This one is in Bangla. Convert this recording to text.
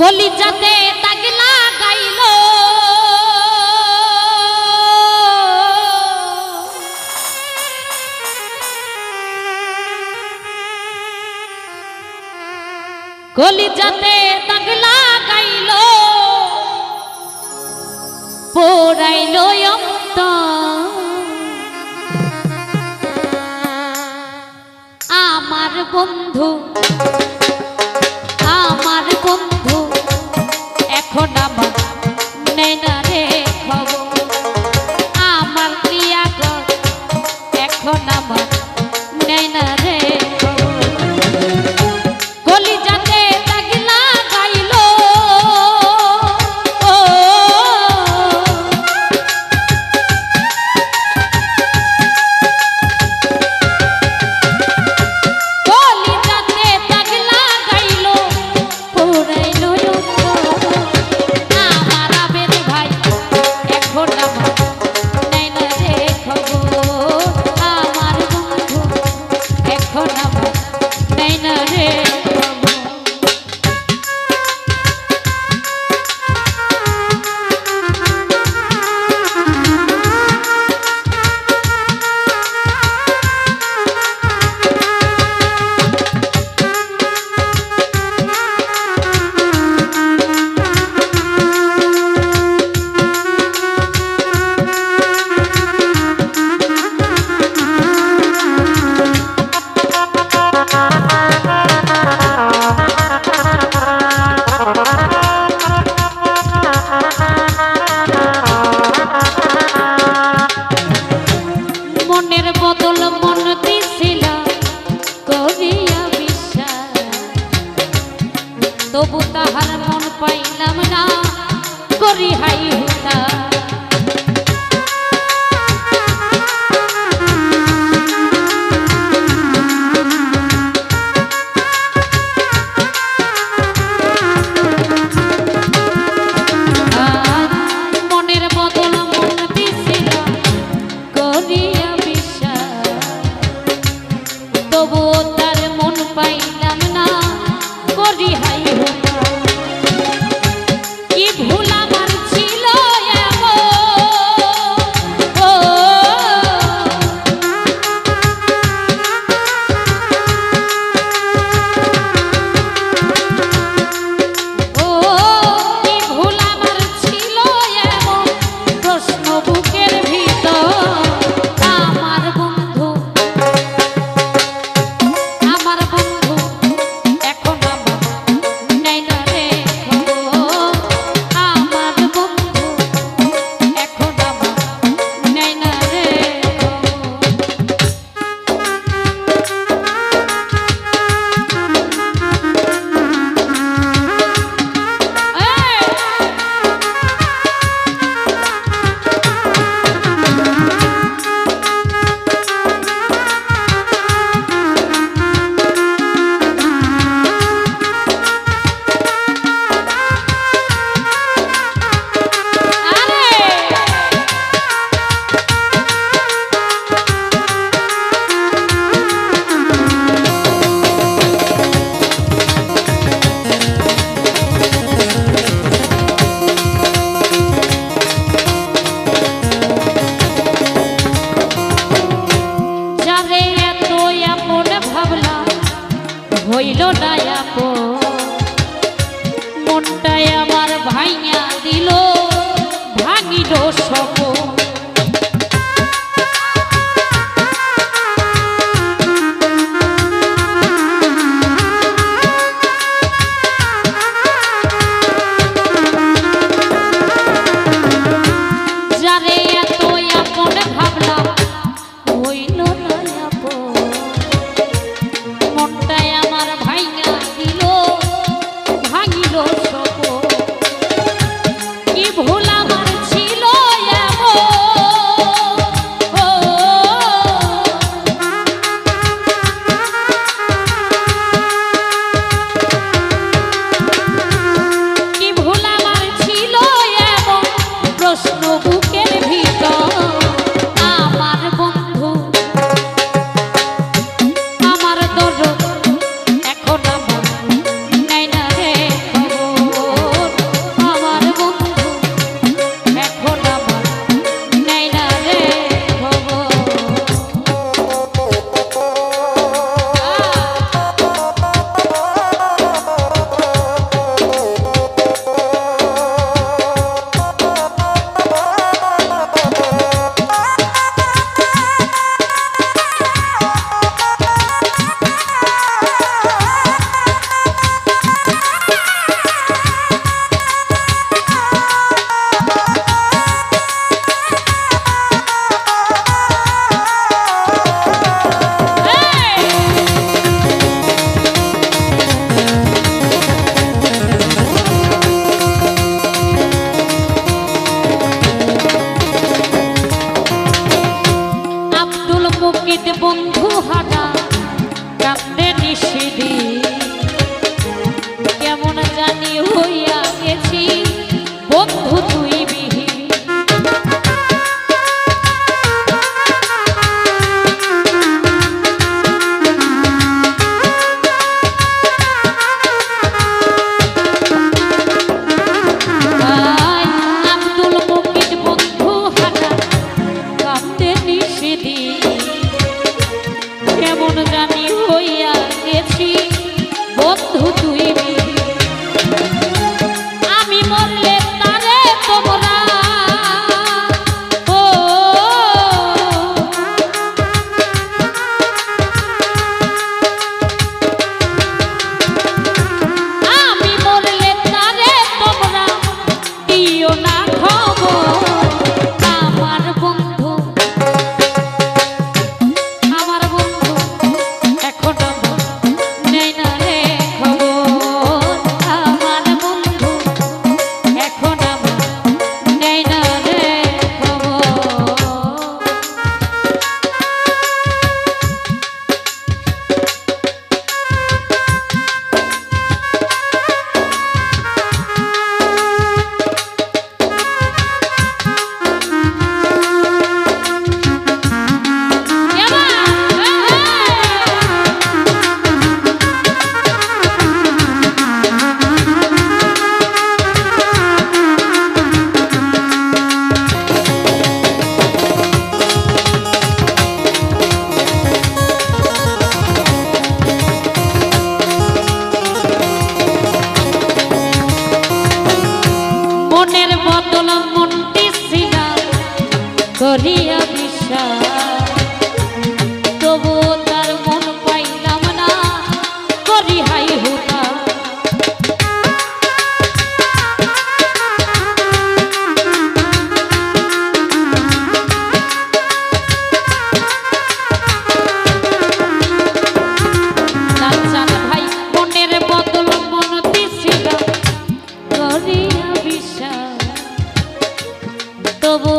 কলিজাতে দাগ লাগাইল কলিজাতে দাগ লাগাইল পোড়াইল অন্তর আমার বন্ধু এখন আমার নেই না রে খবর আমার লিয়া গো এখন আমার নেই না রে কলিজাতে দাগ লাগাইল কলিজাতে দাগ লাগাইল পোড়াইল আমার আবের ভাই এখন আমার নেই না রে খবর আমার বন্ধু এখন আমার নেই না রে মনের বদল মন দিছিল করিয়া বিশ্বাস তবু তাহার মন পাইলাম না করি হাই হুতা মনের বদল মন দিছিল করিয়া তবুও তার মন পাইলাম না করি হাই হুতা কি ভুল আমার ছিল কি ভুল আমার ছিল এমন প্রশ্ন বুকের ভিতর আমার বন্ধু এখন আমার নেই না রে খবর আমার বন্ধু এখন আমার নেই না রে হইল না আপন মনটাই আমার ভাইয়া দিল ভাঙিল সপন যারে এত আপন ভাবলাম হইল না আপন মনটাই আমার ভাইয়া দিল ভাঙিল সপন কি ভুল আমার ছিল এমন করিয়া বিশ্বাস, তবু তার মন পাইলাম না, করি হাই হুতা। চাচার ভাই মনের বদল মন দিছিল করিয়া বিশ্বাস, তবু